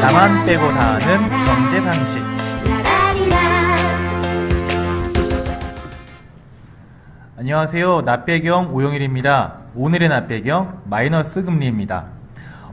나만 빼고 다 아는 경제상식. 안녕하세요. 낫배경 오영일입니다. 오늘의 낫배경 마이너스 금리입니다.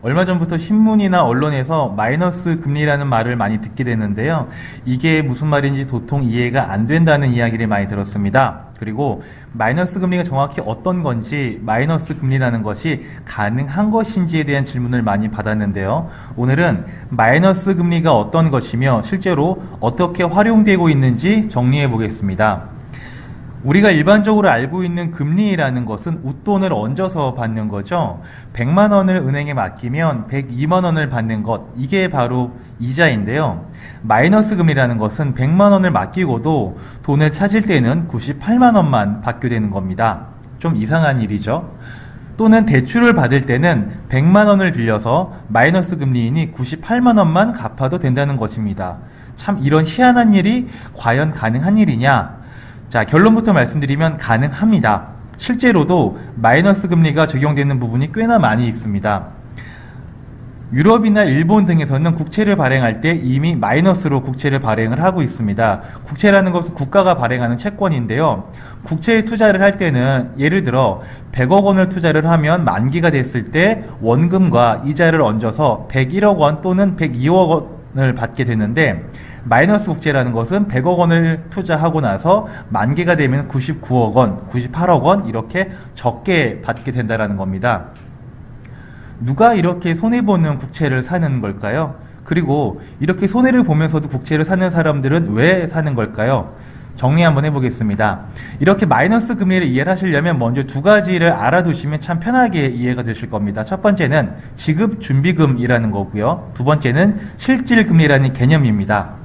얼마 전부터 신문이나 언론에서 마이너스 금리라는 말을 많이 듣게 됐는데요. 이게 무슨 말인지 도통 이해가 안 된다는 이야기를 많이 들었습니다. 그리고 마이너스 금리가 정확히 어떤 건지, 마이너스 금리라는 것이 가능한 것인지에 대한 질문을 많이 받았는데요. 오늘은 마이너스 금리가 어떤 것이며 실제로 어떻게 활용되고 있는지 정리해 보겠습니다. 우리가 일반적으로 알고 있는 금리라는 것은 웃돈을 얹어서 받는 거죠. 100만 원을 은행에 맡기면 102만 원을 받는 것, 이게 바로 이자인데요. 마이너스 금리라는 것은 100만 원을 맡기고도 돈을 찾을 때는 98만 원만 받게 되는 겁니다. 좀 이상한 일이죠. 또는 대출을 받을 때는 100만 원을 빌려서 마이너스 금리이니 98만 원만 갚아도 된다는 것입니다. 참 이런 희한한 일이 과연 가능한 일이냐? 자, 결론부터 말씀드리면 가능합니다. 실제로도 마이너스 금리가 적용되는 부분이 꽤나 많이 있습니다. 유럽이나 일본 등에서는 국채를 발행할 때 이미 마이너스로 국채를 발행을 하고 있습니다. 국채라는 것은 국가가 발행하는 채권인데요. 국채에 투자를 할 때는 예를 들어 100억 원을 투자를 하면 만기가 됐을 때 원금과 이자를 얹어서 101억 원 또는 102억 원을 받게 되는데, 마이너스 국채라는 것은 100억 원을 투자하고 나서 만기가 되면 99억 원, 98억 원 이렇게 적게 받게 된다는 겁니다. 누가 이렇게 손해보는 국채를 사는 걸까요? 그리고 이렇게 손해를 보면서도 국채를 사는 사람들은 왜 사는 걸까요? 정리 한번 해보겠습니다. 이렇게 마이너스 금리를 이해를 하시려면 먼저 두 가지를 알아두시면 참 편하게 이해가 되실 겁니다. 첫 번째는 지급준비금이라는 거고요. 두 번째는 실질금리라는 개념입니다.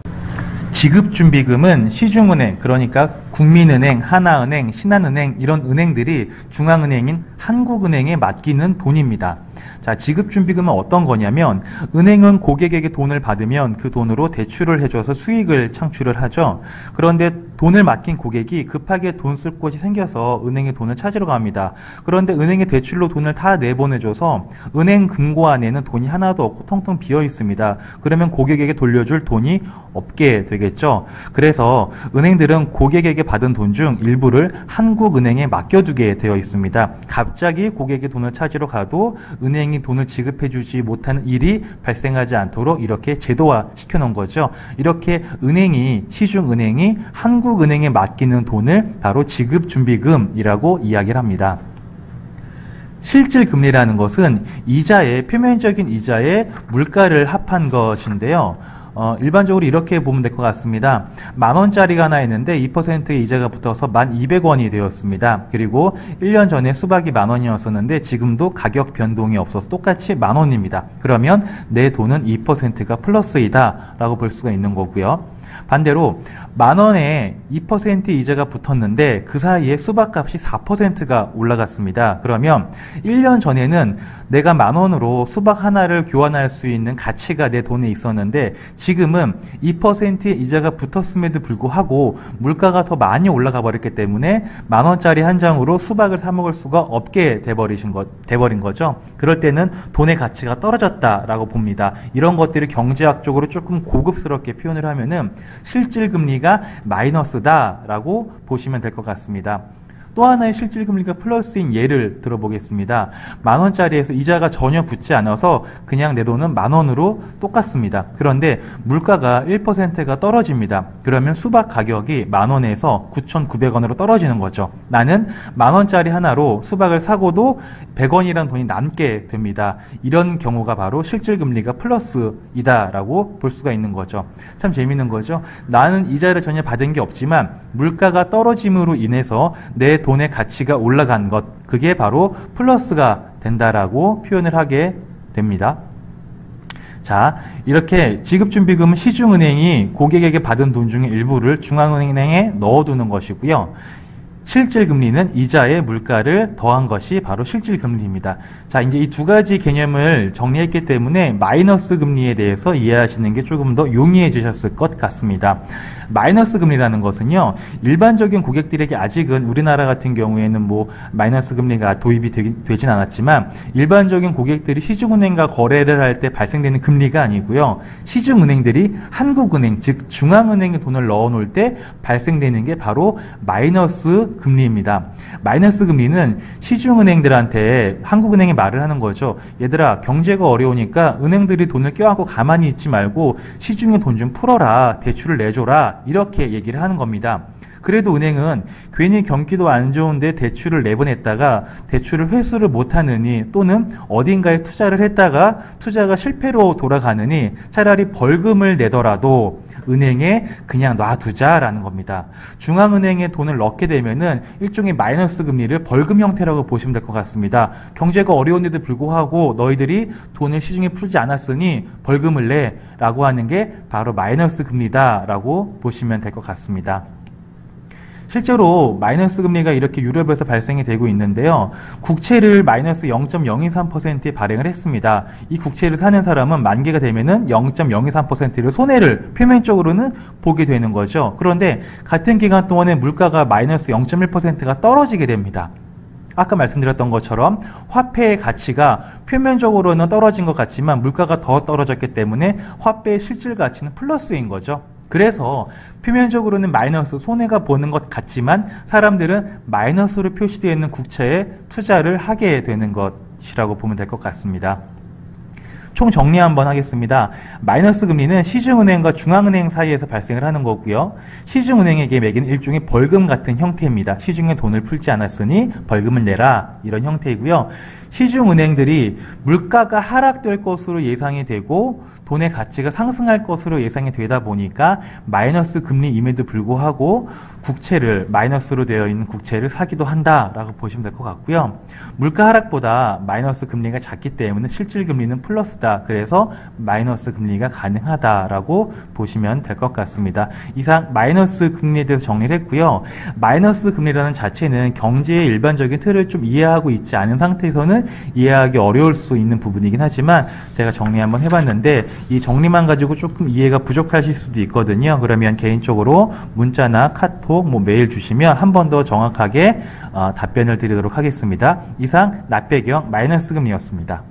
지급준비금은 시중은행, 그러니까 국민은행, 하나은행, 신한은행 이런 은행들이 중앙은행인 한국은행에 맡기는 돈입니다. 자, 지급준비금은 어떤 거냐면 은행은 고객에게 돈을 받으면 그 돈으로 대출을 해줘서 수익을 창출을 하죠. 그런데 돈을 맡긴 고객이 급하게 돈 쓸 곳이 생겨서 은행에 돈을 찾으러 갑니다. 그런데 은행에 대출로 돈을 다 내보내줘서 은행 금고 안에는 돈이 하나도 없고 텅텅 비어 있습니다. 그러면 고객에게 돌려줄 돈이 없게 되겠죠. 그래서 은행들은 고객에게 받은 돈 중 일부를 한국은행에 맡겨두게 되어 있습니다. 갑자기 고객이 돈을 찾으러 가도 은행이 돈을 지급해주지 못하는 일이 발생하지 않도록 이렇게 제도화 시켜놓은 거죠. 이렇게 은행이, 시중은행이 한국은행에 맡기는 돈을 바로 지급준비금이라고 이야기를 합니다. 실질금리라는 것은 이자의, 표면적인 이자의 물가를 합한 것인데요. 일반적으로 이렇게 보면 될 것 같습니다. 만원짜리가 하나 있는데 2%의 이자가 붙어서 1,200원이 되었습니다. 그리고 1년 전에 수박이 만원이었었는데 지금도 가격 변동이 없어서 똑같이 만원입니다. 그러면 내 돈은 2%가 플러스이다 라고 볼 수가 있는 거고요. 반대로 만원에 2% 이자가 붙었는데 그 사이에 수박값이 4%가 올라갔습니다. 그러면 1년 전에는 내가 만원으로 수박 하나를 교환할 수 있는 가치가 내 돈에 있었는데 지금은 2% 이자가 붙었음에도 불구하고 물가가 더 많이 올라가 버렸기 때문에 만원짜리 한 장으로 수박을 사 먹을 수가 없게 돼버린 거죠. 그럴 때는 돈의 가치가 떨어졌다라고 봅니다. 이런 것들을 경제학적으로 조금 고급스럽게 표현을 하면은 실질금리가 마이너스다라고 보시면 될 것 같습니다. 또 하나의 실질금리가 플러스인 예를 들어보겠습니다. 만원짜리에서 이자가 전혀 붙지 않아서 그냥 내 돈은 만원으로 똑같습니다. 그런데 물가가 1%가 떨어집니다. 그러면 수박 가격이 만원에서 9,900원으로 떨어지는 거죠. 나는 만원짜리 하나로 수박을 사고도 100원이란 돈이 남게 됩니다. 이런 경우가 바로 실질금리가 플러스이다라고 볼 수가 있는 거죠. 참 재밌는 거죠. 나는 이자를 전혀 받은 게 없지만 물가가 떨어짐으로 인해서 내 돈의 가치가 올라간 것, 그게 바로 플러스가 된다라고 표현을 하게 됩니다. 자, 이렇게 지급준비금은 시중은행이 고객에게 받은 돈 중에 일부를 중앙은행에 넣어두는 것이고요. 실질금리는 이자에 물가를 더한 것이 바로 실질금리입니다. 자, 이제 이 두 가지 개념을 정리했기 때문에 마이너스 금리에 대해서 이해하시는 게 조금 더 용이해지셨을 것 같습니다. 마이너스 금리라는 것은요, 일반적인 고객들에게 아직은 우리나라 같은 경우에는 뭐 마이너스 금리가 도입이 되진 않았지만, 일반적인 고객들이 시중은행과 거래를 할 때 발생되는 금리가 아니고요, 시중은행들이 한국은행, 즉 중앙은행에 돈을 넣어놓을 때 발생되는 게 바로 마이너스 금리입니다. 마이너스 금리는 시중은행들한테 한국은행이 말을 하는 거죠. 얘들아, 경제가 어려우니까 은행들이 돈을 껴안고 가만히 있지 말고 시중에 돈 좀 풀어라, 대출을 내줘라, 이렇게 얘기를 하는 겁니다. 그래도 은행은 괜히 경기도 안 좋은데 대출을 내보냈다가 대출을 회수를 못하느니, 또는 어딘가에 투자를 했다가 투자가 실패로 돌아가느니 차라리 벌금을 내더라도 은행에 그냥 놔두자라는 겁니다. 중앙은행에 돈을 넣게 되면은 일종의 마이너스 금리를 벌금 형태라고 보시면 될 것 같습니다. 경제가 어려운데도 불구하고 너희들이 돈을 시중에 풀지 않았으니 벌금을 내 라고 하는 게 바로 마이너스 금리다라고 보시면 될 것 같습니다. 실제로 마이너스 금리가 이렇게 유럽에서 발생이 되고 있는데요. 국채를 마이너스 0.023%에 발행을 했습니다. 이 국채를 사는 사람은 만기가 되면은 0.023%를 손해를 표면적으로는 보게 되는 거죠. 그런데 같은 기간 동안에 물가가 마이너스 0.1%가 떨어지게 됩니다. 아까 말씀드렸던 것처럼 화폐의 가치가 표면적으로는 떨어진 것 같지만 물가가 더 떨어졌기 때문에 화폐의 실질 가치는 플러스인 거죠. 그래서 표면적으로는 마이너스, 손해가 보는 것 같지만 사람들은 마이너스로 표시되어 있는 국채에 투자를 하게 되는 것이라고 보면 될 것 같습니다. 총 정리 한번 하겠습니다. 마이너스 금리는 시중은행과 중앙은행 사이에서 발생을 하는 거고요. 시중은행에게 매긴 일종의 벌금 같은 형태입니다. 시중에 돈을 풀지 않았으니 벌금을 내라, 이런 형태이고요. 시중은행들이 물가가 하락될 것으로 예상이 되고 돈의 가치가 상승할 것으로 예상이 되다 보니까 마이너스 금리임에도 불구하고 국채를, 마이너스로 되어 있는 국채를 사기도 한다라고 보시면 될 것 같고요. 물가 하락보다 마이너스 금리가 작기 때문에 실질 금리는 플러스다. 그래서 마이너스 금리가 가능하다라고 보시면 될 것 같습니다. 이상 마이너스 금리에 대해서 정리를 했고요. 마이너스 금리라는 자체는 경제의 일반적인 틀을 좀 이해하고 있지 않은 상태에서는 이해하기 어려울 수 있는 부분이긴 하지만 제가 정리 한번 해봤는데 이 정리만 가지고 조금 이해가 부족하실 수도 있거든요. 그러면 개인적으로 문자나 카톡, 메일 주시면 한 번 더 정확하게 답변을 드리도록 하겠습니다. 이상 납배경 마이너스 금리였습니다.